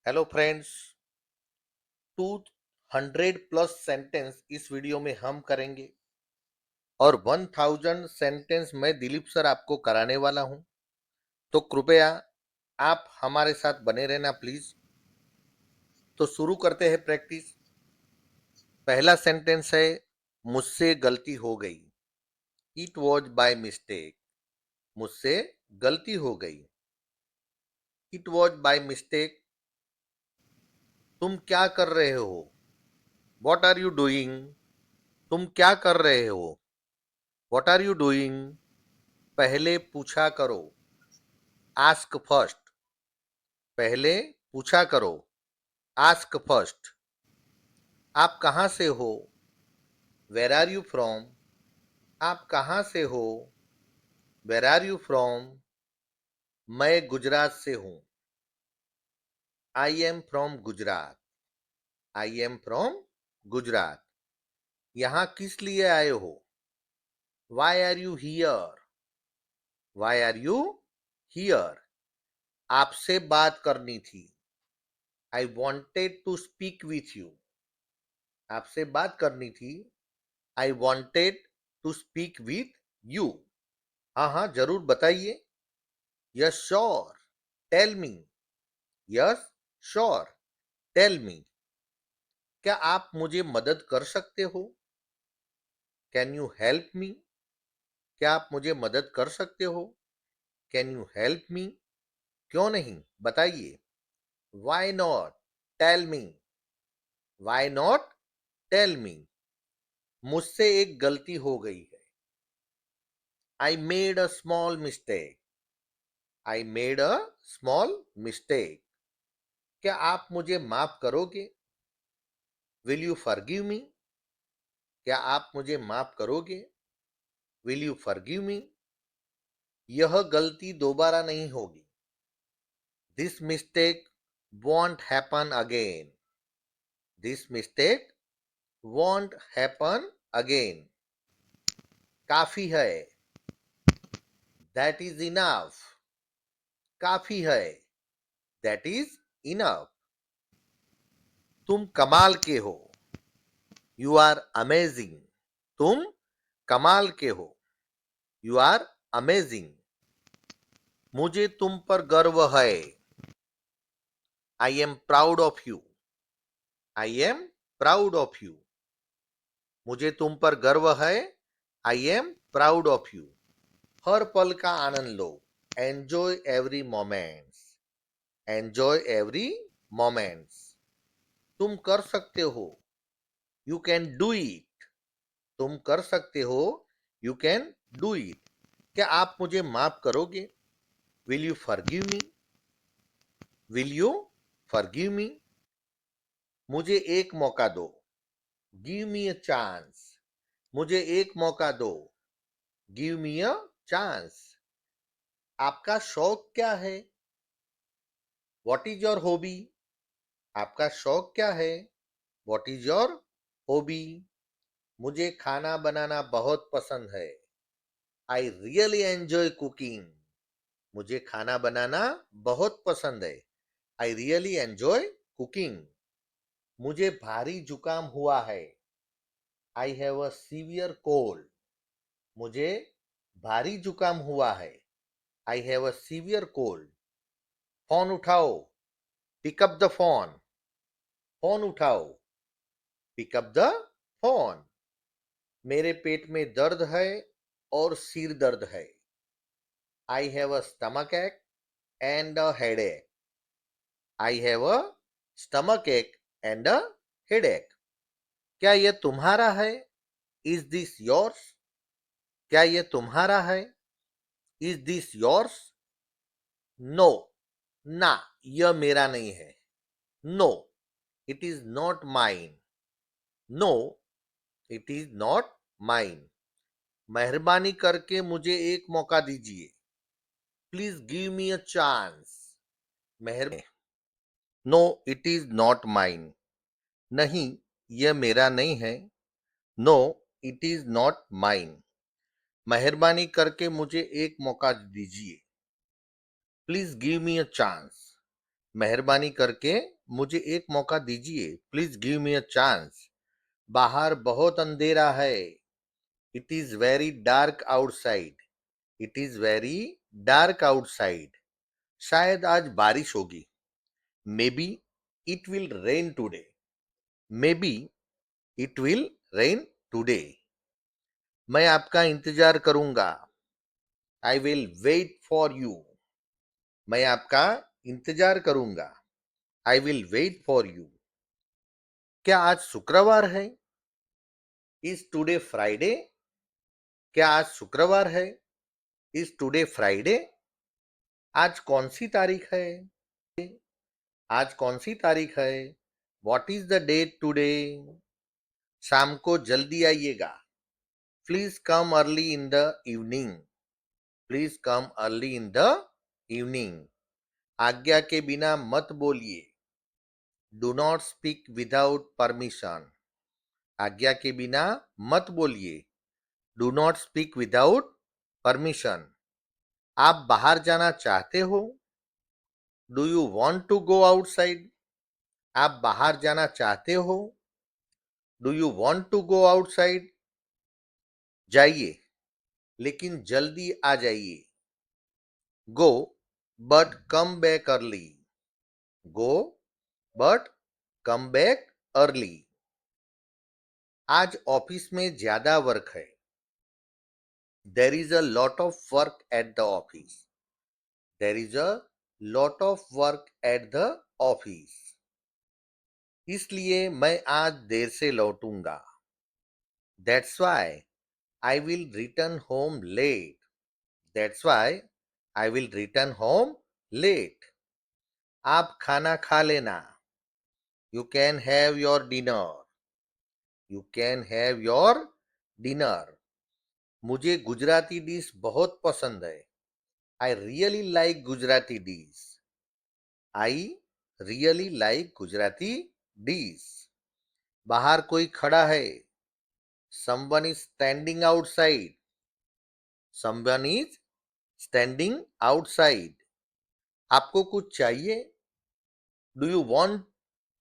Hello friends. 200 plus sentence इस video में हम करेंगे और 1000 सेंटेंस मैं दिलीप सर आपको कराने वाला हूं। तो कृपया आप हमारे साथ बने रहना प्लीज। तो शुरू करते हैं प्रैक्टिस। पहला सेंटेंस है, मुझसे गलती हो गई। It was by mistake. मुझसे गलती हो गई। It was by mistake. तुम क्या कर रहे हो? What are you doing? तुम क्या कर रहे हो? What are you doing? पहले पूछा करो। Ask first. पहले पूछा करो। Ask first. आप कहाँ से हो? Where are you from? आप कहाँ से हो? Where are you from? मैं गुजरात से हूँ। I am from Gujarat. I am from Gujarat. यहाँ किस लिए आए हो? Why are you here? Why are you here? आपसे बात करनी थी। I wanted to speak with you. आपसे बात करनी थी। I wanted to speak with you. हाँ हाँ, जरूर बताइए। Yes sure, tell me. Yes sure, tell me. क्या आप मुझे मदद कर सकते हो? Can you help me? क्या आप मुझे मदद कर सकते हो? Can you help me? क्यों नहीं, बताइए। Why not, tell me. Why not, tell me. मुझसे एक गलती हो गई है। I made a small mistake. I made a small mistake. क्या आप मुझे माफ करोगे? Will you forgive me? क्या आप मुझे माफ करोगे? Will you forgive me? यह गलती दोबारा नहीं होगी। This mistake won't happen again. This mistake won't happen again. काफी है। That is enough. काफी है। That is enough. तुम कमाल के हो। You are amazing. तुम कमाल के हो। You are amazing. मुझे तुम पर गर्व है। I am proud of you. I am proud of you. मुझे तुम पर गर्व है। I am proud of you. हर पल का आनंद लो। Enjoy every moments. Enjoy every moments. तुम कर सकते हो। You can do it. तुम कर सकते हो। You can do it. क्या आप मुझे माफ करोगे? Will you forgive me? Will you forgive मी? मुझे एक मौका दो। Give me a chance. मुझे एक मौका दो। Give me a chance. आपका शौक क्या है? What is your hobby? आपका शौक क्या है? What is your hobby? मुझे खाना बनाना बहुत पसंद है। I really enjoy cooking. मुझे खाना बनाना बहुत पसंद है। I really enjoy cooking. मुझे भारी जुकाम हुआ है। I have a severe cold. मुझे भारी जुकाम हुआ है। I have a severe cold. Phone उठाओ। Pick up the phone. फोन उठाओ। Pick up the phone. मेरे पेट में दर्द है और सिर दर्द है। I have a stomach ache and a headache. I have a stomach ache and a headache. क्या यह तुम्हारा है? Is this yours? क्या यह तुम्हारा है? Is this yours? नो, ना, यह मेरा नहीं है। No, it is not mine. No, it is not mine. मेहरबानी करके मुझे एक मौका दीजिए। Please give me a chance. मेहरबानी। No, it is not mine. नहीं, यह मेरा नहीं है। No, it is not mine. मेहरबानी करके मुझे एक मौका दीजिए। Please give me a chance. मेहरबानी करके मुझे एक मौका दीजिए, please give me a chance. बाहर बहुत अंधेरा है, it is very dark outside. It is very dark outside. शायद आज बारिश होगी। Maybe it will rain today. Maybe it will rain today. मैं आपका इंतजार करूंगा। I will wait for you. मैं आपका इंतजार करूंगा। I will wait for you. क्या आज शुक्रवार है? Is today Friday? क्या आज शुक्रवार है? Is today Friday? आज कौन सी तारीख है? आज कौन सी तारीख है? What is the date today? शाम को जल्दी आइएगा। Please come early in the evening. Please come early in the evening. आज्ञा के बिना मत बोलिए। Do not speak without permission. आज्ञा के बिना मत बोलिए। Do not speak without permission. आप बाहर जाना चाहते हो? Do you want to go outside? आप बाहर जाना चाहते हो? Do you want to go outside? जाइए, लेकिन जल्दी आ जाइए। Go but come back early. Go but come back early. आज ऑफिस में ज्यादा वर्क है। There is a lot of work at the office. There is a lot of work at the office. इसलिए मैं आज देर से लौटूंगा। That's why I will return home late. That's why I will return home late. आप खाना खा लेना। You can have your dinner. You can have your dinner. मुझे गुजराती डिश बहुत पसंद है। I really like Gujarati dish. I really like Gujarati dish. बाहर कोई खड़ा है। Someone is standing outside. Someone is standing outside. आपको कुछ चाहिए? Do you want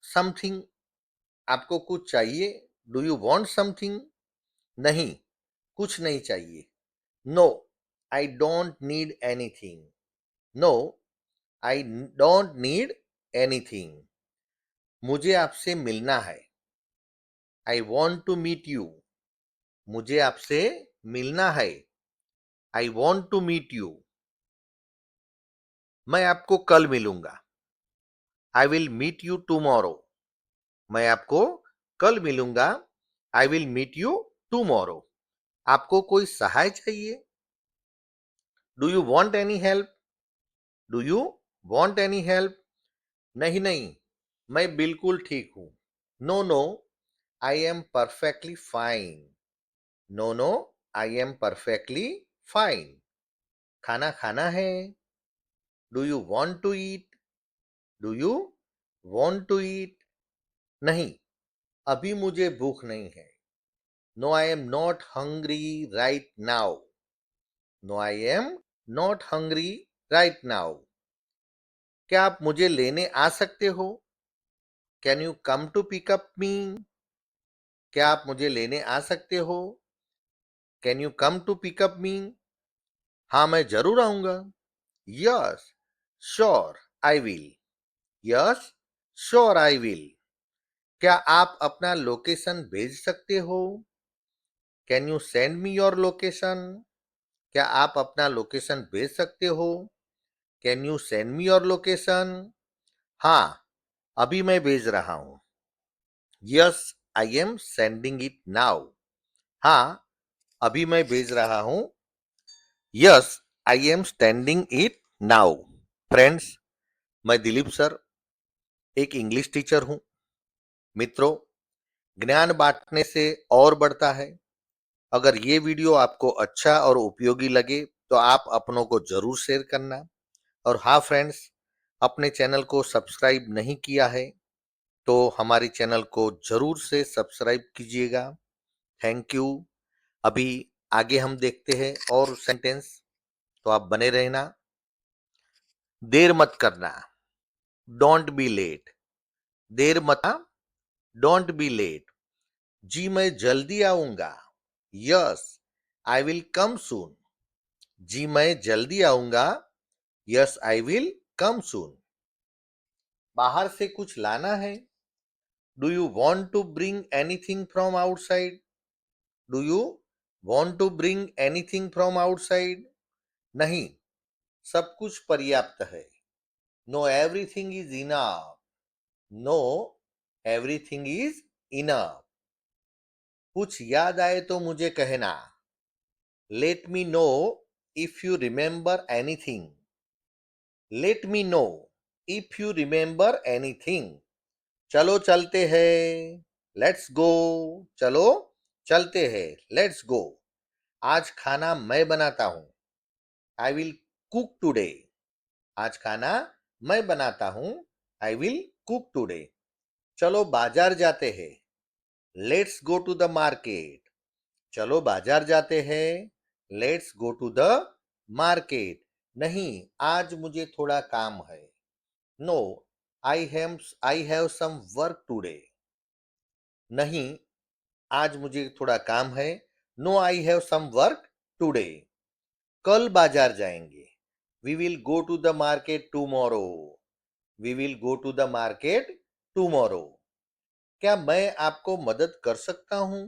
something? आपको कुछ चाहिए? Do you want something? नहीं, कुछ नहीं चाहिए। No, I don't need anything. No, I don't need anything. मुझे आपसे मिलना है। I want to meet you. मुझे आपसे मिलना है। I want to meet you. मैं आपको कल मिलूंगा। I will meet you tomorrow. मैं आपको कल मिलूंगा। I will meet you tomorrow. आपको कोई सहाय चाहिए? Do you want any help? Do you want any help? नहीं नहीं, मैं बिल्कुल ठीक हूं। No no, I am perfectly fine. No no, I am perfectly fine. खाना खाना है। Do you want to eat? Do you want to eat? नहीं, अभी मुझे भूख नहीं है। No I am not hungry right now. No I am not hungry right now. क्या आप मुझे लेने आ सकते हो? Can you come to pick up me? क्या आप मुझे लेने आ सकते हो? Can you come to pick up me? हाँ, मैं जरूर आऊंगा। Yes, sure I will. Yes, sure I will. क्या आप अपना लोकेशन भेज सकते हो? Can you send me your location? क्या आप अपना लोकेशन भेज सकते हो? Can you send me your location? हाँ, अभी मैं भेज रहा हूं। Yes, I am sending it now. हाँ, अभी मैं भेज रहा हूं। Yes, I am standing it now. Friends, मैं दिलीप सर एक इंग्लिश टीचर हूं। मित्रों, ज्ञान बांटने से और बढ़ता है। अगर ये वीडियो आपको अच्छा और उपयोगी लगे तो आप अपनों को जरूर शेयर करना। और हाँ फ्रेंड्स, अपने चैनल को सब्सक्राइब नहीं किया है तो हमारी चैनल को जरूर से सब्सक्राइब कीजिएगा। Thank you. अभी आगे हम देखते हैं और सेंटेंस, तो आप बने रहना। देर मत करना। डोंट बी लेट, देर मत, डोंट बी लेट। जी मैं जल्दी आऊंगा, यस आई विल कम सून। जी मैं जल्दी आऊंगा, यस आई विल कम सून। बाहर से कुछ लाना है, do you want to bring anything from outside? Do you want to bring anything from outside? नहीं, सब कुछ पर्याप्त है। No everything is enough, no everything is enough. कुछ याद आए तो मुझे कहना, let me know if you remember anything. Let me know if you remember anything. चलो चलते हैं, लेट्स गो। चलो चलते हैं, लेट्स गो। आज खाना मैं बनाता हूं, आई विल कुक टुडे। आज खाना मैं बनाता हूं, आई विल कुक टुडे। चलो बाजार जाते हैं, let's go to the market. चलो बाजार जाते हैं, let's go to the market. नहीं, आज मुझे थोड़ा काम है। No, I have some work today. नहीं, आज मुझे थोड़ा काम है। No I have some work today. कल बाजार जाएंगे, we will go to the market tomorrow. We will go to the market tomorrow. क्या मैं आपको मदद कर सकता हूं?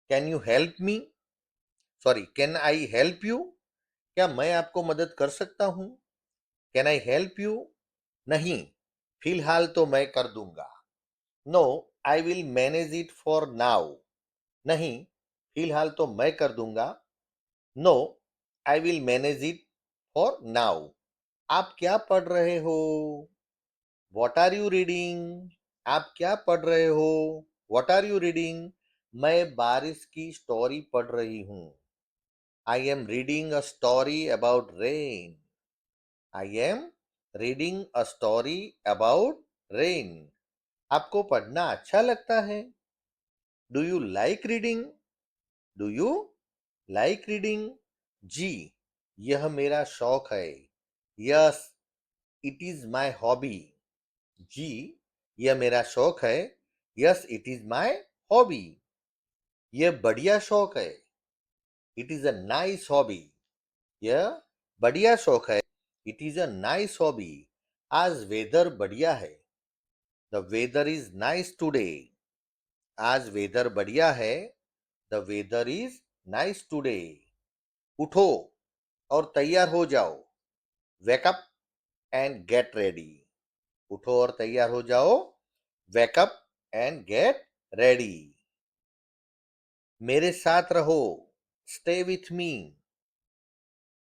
Can you help me? Sorry, can I help you? क्या मैं आपको मदद कर सकता हूं? Can I help you? नहीं, फिलहाल तो मैं कर दूंगा। No, I will manage it for now. नहीं, फिलहाल तो मैं कर दूंगा। No, I will manage it for now. आप क्या पढ़ रहे हो? What are you reading? आप क्या पढ़ रहे हो? What are you reading? मैं बारिश की स्टोरी पढ़ रही हूँ। I am reading a story about rain. I am reading a story about rain. आपको पढ़ना अच्छा लगता है? Do you like reading? Do you like reading? जी, यह मेरा शौक है। Yes, it is my hobby. जी, यह मेरा शौक है। Yes, it is my hobby. यह बढ़िया शौक है। It is a nice hobby. यह बढ़िया शौक है। It is a nice hobby. आज वेदर बढ़िया है। The weather is nice today. आज वेदर बढ़िया है। The weather is nice today. उठो और तैयार हो जाओ, वेकअप एंड गेट रेडी। उठो और तैयार हो जाओ, वेकअप एंड गेट रेडी। मेरे साथ रहो, स्टे विथ मी।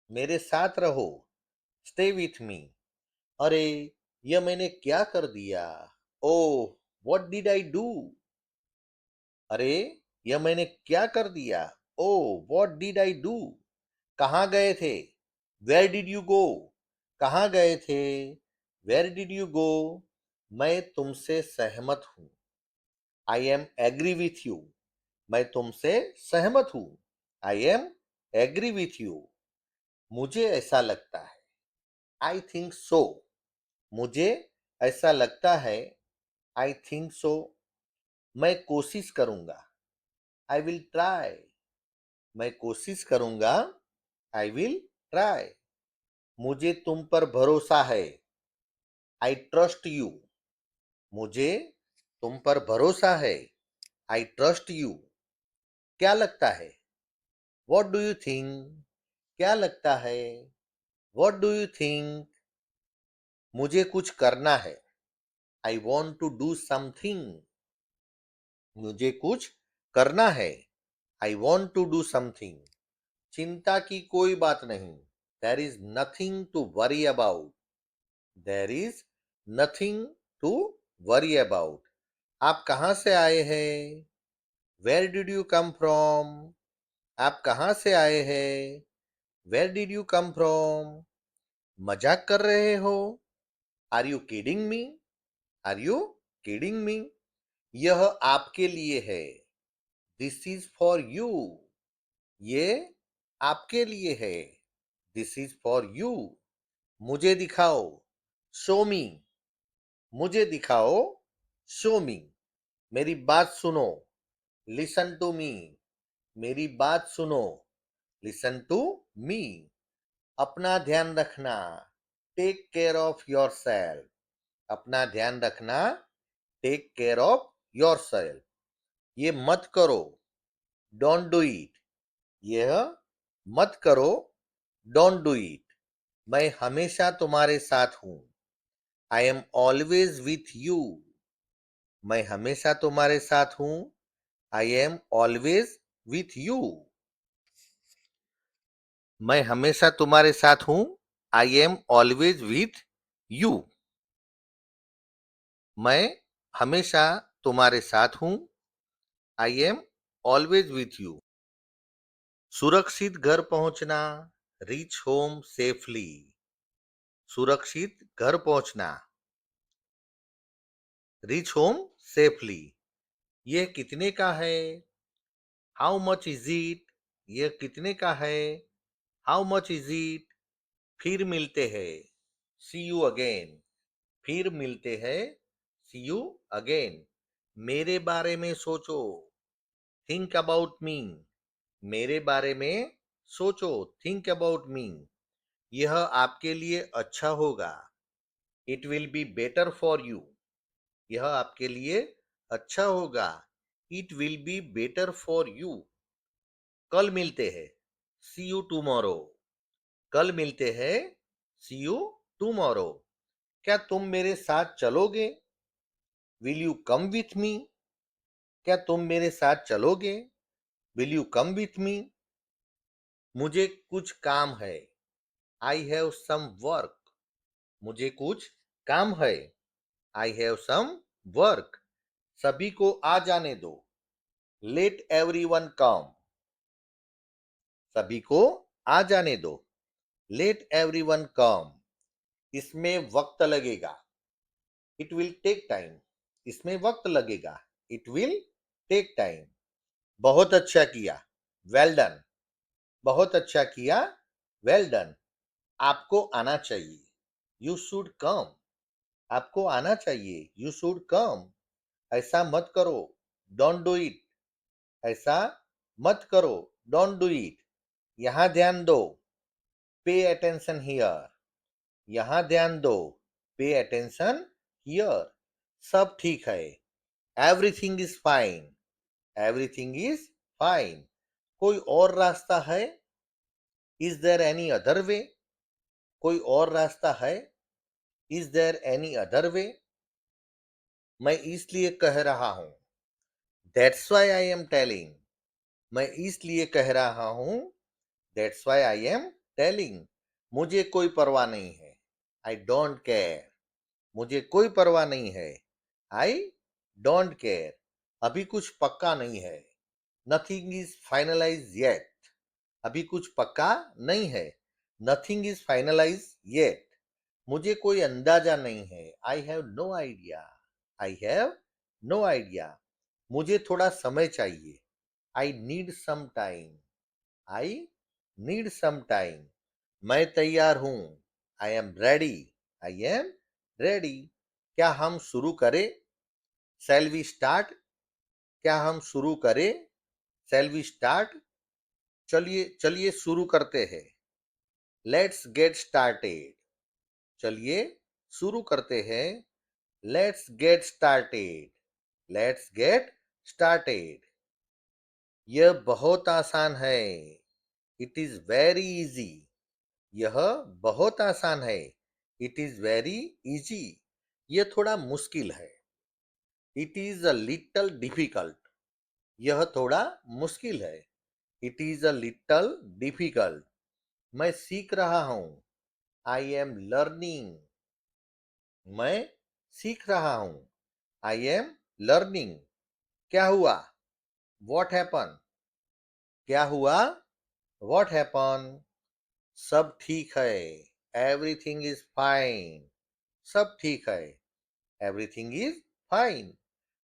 मेरे साथ रहो, स्टे विथ मी। अरे, यह मैंने क्या कर दिया? Oh, what did I do? अरे, यह मैंने क्या कर दिया? Oh, what did I do? कहाँ गए थे? Where did you go? कहाँ गए थे? Where did you go? मैं तुमसे सहमत हूँ। I am agree with you. मैं तुमसे सहमत हूँ। I am agree with you. मुझे ऐसा लगता है। I think so. मुझे ऐसा लगता है। I think so. मैं कोशिश करूंगा। I will try. मैं कोशिश करूंगा। I will try. मुझे तुम पर भरोसा है। I trust you. मुझे तुम पर भरोसा है। I trust you. क्या लगता है? What do you think? क्या लगता है? What do you think? मुझे कुछ करना है। I want to do something. मुझे कुछ करना है। I want to do something. चिंता की कोई बात नहीं। There is nothing to worry about. There is nothing to worry about. आप कहाँ से आए हैं? Where did you come from? आप कहाँ से आए हैं? Where did you come from? मजाक कर रहे हो? Are you kidding me? Are you kidding me? यह आपके लिए है। This is for you. ये आपके लिए है। This is for you. मुझे दिखाओ। शो मी, मुझे दिखाओ, शो मी। मेरी बात सुनो, लिसन टू मी, मेरी बात सुनो, लिसन टू मी। अपना ध्यान रखना, take care of yourself, अपना ध्यान रखना, take care of yourself. ये मत करो, डोंट डू इट, यह मत करो, डोंट डू इट। मैं हमेशा तुम्हारे साथ हूं, I am always with you, मैं हमेशा तुम्हारे साथ हूं, I am always with you. मैं हमेशा तुम्हारे साथ हूं, I am always with you. मैं हमेशा तुम्हारे साथ हूं, I am always with you. सुरक्षित घर पहुंचना, रीच होम सेफली, सुरक्षित घर पहुंचना, रीच होम सेफली। यह कितने का है, हाउ मच इज इट, यह कितने का है, हाउ मच इज इट। फिर मिलते हैं, सी यू अगेन, फिर मिलते हैं, सी यू अगेन। मेरे बारे में सोचो, थिंक अबाउट मी, मेरे बारे में सोचो, थिंक अबाउट मी। यह आपके लिए अच्छा होगा, it will be better for you, यह आपके लिए अच्छा होगा, it will be better for you. कल मिलते हैं, सी यू टुमारो, कल मिलते हैं, सी यू टुमारो। क्या तुम मेरे साथ चलोगे, will you come with me, क्या तुम मेरे साथ चलोगे, will you come with me. मुझे कुछ काम है, आई हैव सम वर्क, मुझे कुछ काम है, आई हैव सम वर्क। सभी को आ जाने दो, लेट एवरीवन कम, सभी को आ जाने दो, लेट एवरीवन कम। इसमें वक्त लगेगा, इट विल टेक टाइम, इसमें वक्त लगेगा, इट विल टेक टाइम। बहुत अच्छा किया, वेल डन, बहुत अच्छा किया, वेल डन। आपको आना चाहिए, यू शुड कम, आपको आना चाहिए, यू शुड कम। ऐसा मत करो, डोंट डू इट, ऐसा मत करो, डोंट डू इट। यहां ध्यान दो, पे अटेंशन हियर, यहां ध्यान दो, पे अटेंशन हियर। सब ठीक है, everything is fine, everything is fine. कोई और रास्ता है, is there any other way, कोई और रास्ता है, is there any other way. मैं इसलिए कह रहा हूं, that's why I am telling, मैं इसलिए कह रहा हूं, that's why I am telling. मुझे कोई परवाह नहीं है, आई डोंट केयर, मुझे कोई परवाह नहीं है, आई डोंट केयर। अभी कुछ पक्का नहीं है, नथिंग इज फाइनलाइज येट, अभी कुछ पक्का नहीं है, नथिंग इज फाइनलाइज येट। मुझे कोई अंदाजा नहीं है, I have no idea, I have no idea. मुझे थोड़ा समय चाहिए, I need some time, I need some time. मैं तैयार हूं, I am ready, I am ready. क्या हम शुरू करें, शैल वी स्टार्ट, क्या हम शुरू करें, शैल वी स्टार्ट। चलिए चलिए शुरू करते हैं, लेट्स गेट स्टार्टेड, चलिए शुरू करते हैं, let's get started, let's get started. यह बहुत आसान है, इट इज वेरी इजी, यह बहुत आसान है, इट इज वेरी इजी। यह थोड़ा मुश्किल है, it is a little difficult, यह थोड़ा मुश्किल है, it is a little difficult. मैं सीख रहा हूं, आई एम लर्निंग, मैं सीख रहा हूं, आई एम लर्निंग। क्या हुआ, वॉट हैपन, क्या हुआ, वॉट हैपन। सब ठीक है, एवरीथिंग इज फाइन, सब ठीक है, एवरीथिंग इज फाइन।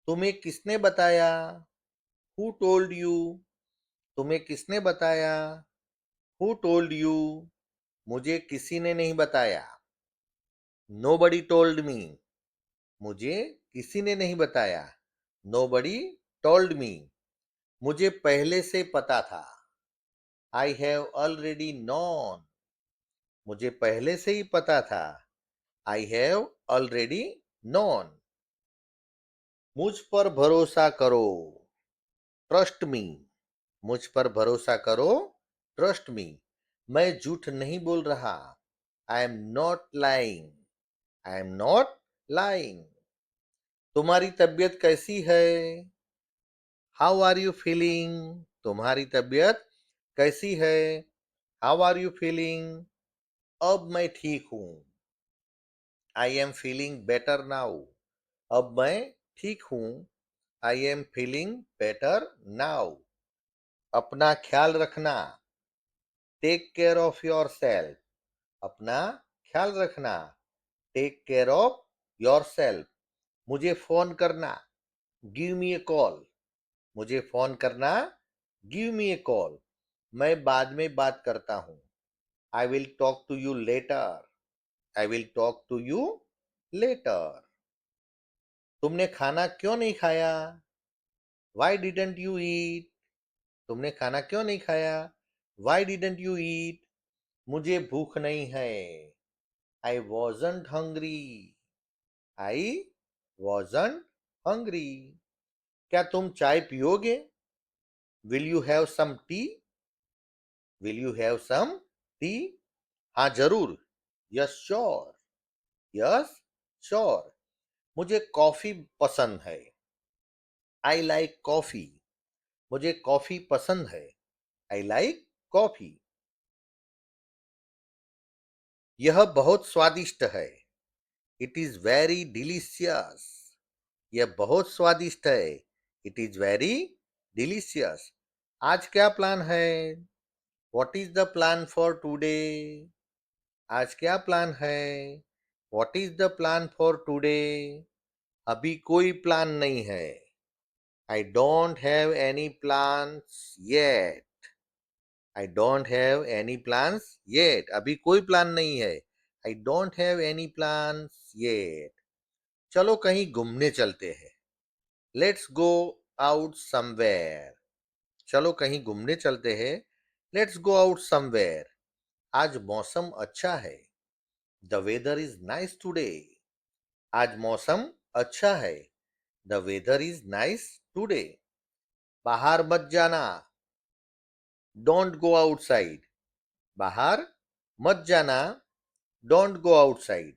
तुम्हें किसने बताया, हु टोल्ड यू, तुम्हें किसने बताया, हु टोल्ड यू। मुझे किसी ने नहीं बताया, Nobody told me. मुझे किसी ने नहीं बताया. Nobody told me. मुझे पहले से पता था. I have already known. मुझे पहले से ही पता था. I have already known. मुझ पर भरोसा करो. Trust me. मुझ पर भरोसा करो. Trust me. मैं झूठ नहीं बोल रहा. I am not lying. I am not lying. तुम्हारी तबीयत कैसी है? How are you feeling? तुम्हारी तबीयत कैसी है? How are you feeling? अब मैं ठीक हूं. I am feeling better now. अब मैं ठीक हूं. I am feeling better now. अपना ख्याल रखना. Take care of yourself. अपना ख्याल रखना. Take care of yourself. मुझे फोन करना. Give me a call. मुझे फोन करना. Give me a call. मैं बाद में बात करता हूं. आई will talk to you later. I will talk to you later. तुमने खाना क्यों नहीं खाया? Why didn't you eat? तुमने खाना क्यों नहीं खाया? Why didn't you eat? मुझे भूख नहीं है. I wasn't hungry. I wasn't hungry. क्या तुम चाय पियोगे? Will you have some tea? Will you have some tea? हाँ जरूर. Yes sure. Yes sure. मुझे कॉफी पसंद है. I like coffee. मुझे कॉफी पसंद है. I like coffee. यह बहुत स्वादिष्ट है. It is very delicious. यह बहुत स्वादिष्ट है. It is very delicious. आज क्या प्लान है? What is the plan for today? आज क्या प्लान है? What is the plan for today? अभी कोई प्लान नहीं है. I don't have any plans yet. I don't have any plans yet. अभी कोई प्लान नहीं है. I don't have any plans yet. चलो कहीं घूमने चलते हैं. Let's go out somewhere. चलो कहीं घूमने चलते हैं. Let's go out somewhere. आज मौसम अच्छा है. The weather is nice today. आज मौसम अच्छा है. The weather is nice today. बाहर मत जाना. Don't go outside. बाहर मत जाना. Don't go outside.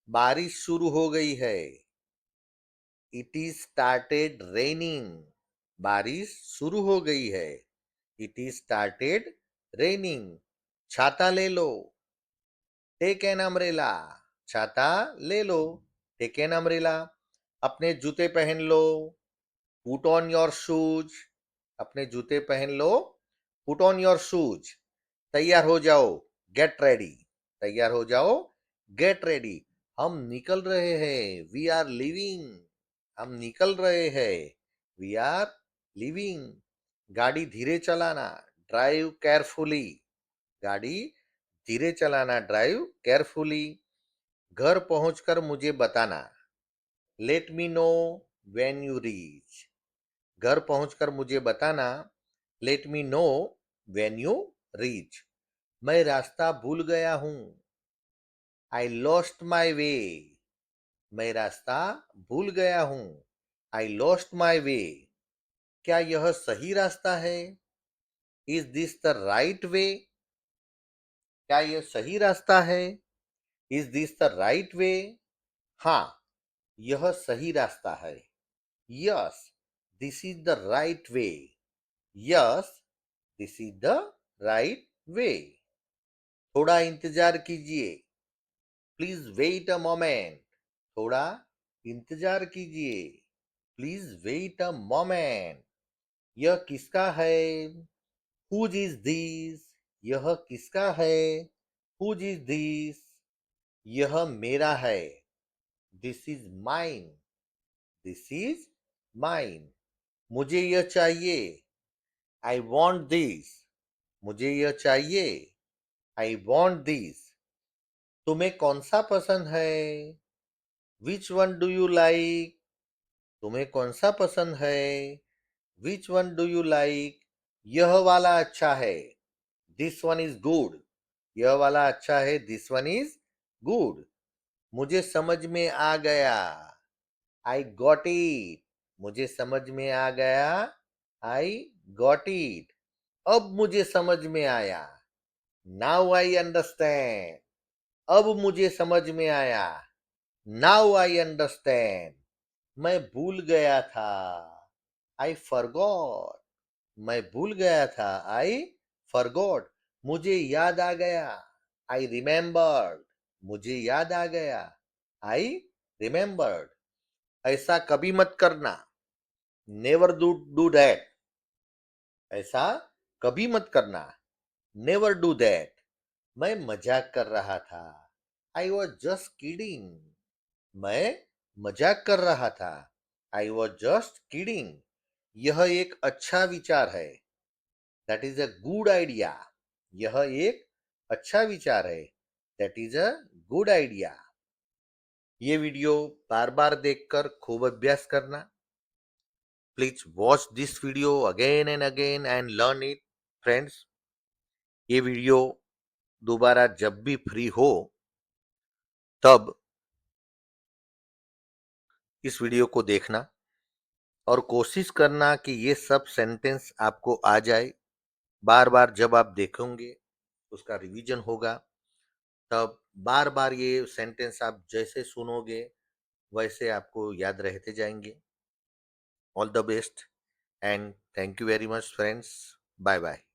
बारिश शुरू हो गई है. It is started raining. बारिश शुरू हो गई है. It is started raining. छाता ले लो. Take an umbrella. छाता ले लो. Take an umbrella. अपने जूते पहन लो. Put on your shoes. अपने जूते पहन लो. Put on your shoes. तैयार हो जाओ. Get ready. तैयार हो जाओ. Get ready. हम निकल रहे हैं. We are leaving. हम निकल रहे हैं. We are leaving. गाड़ी धीरे चलाना. Drive carefully. गाड़ी धीरे चलाना. Drive carefully. घर पहुंचकर मुझे बताना. Let me know when you reach. घर पहुंचकर मुझे बताना. Let me know when you reach. मैं रास्ता भूल गया हूं. I lost my way. मैं रास्ता भूल गया हूं. I lost my way. क्या यह सही रास्ता है? Is this the right way? क्या यह सही रास्ता है? Is this the right way? हाँ, यह सही रास्ता है. Yes, this is the right way. Yes, this is the right way. थोड़ा इंतजार कीजिए. Please wait a moment. थोड़ा इंतजार कीजिए. Please wait a moment. यह किसका है? Whose is this? यह किसका है? Whose is this? यह मेरा है. This is mine. This is mine. मुझे यह चाहिए. I want this. मुझे यह चाहिए. I want this. तुम्हें कौन सा पसंद है? Which one do you like? तुम्हें कौन सा पसंद है? Which one do you like? यह वाला अच्छा है। This one is good. यह वाला अच्छा है। This one is good. मुझे समझ में आ गया। I got it. मुझे समझ में आ गया। I got it. अब मुझे समझ में आया। Now I understand. अब मुझे समझ में आया। Now I understand. मैं भूल गया था। I forgot. मैं भूल गया था। I forgot. मुझे याद आ गया। आई रिमेम्बर्ड। मुझे याद आ गया। आई रिमेम्बर्ड। ऐसा कभी मत करना। Never do that. ऐसा कभी मत करना। Never do that. मैं मजाक कर रहा था। I was just kidding. मैं मजाक कर रहा था। I was just kidding. यह एक अच्छा विचार है। That is a good idea. यह एक अच्छा विचार है। That is a good idea. ये वीडियो बार बार देखकर खूब अभ्यास करना। Please watch this video again and learn it. Friends, ये वीडियो दोबारा जब भी फ्री हो तब इस वीडियो को देखना और कोशिश करना कि ये सब सेंटेंस आपको आ जाए। बार बार जब आप देखोगे उसका रिवीजन होगा, तब बार बार ये सेंटेंस आप जैसे सुनोगे वैसे आपको याद रहते जाएंगे। All the best and thank you very much friends. Bye bye.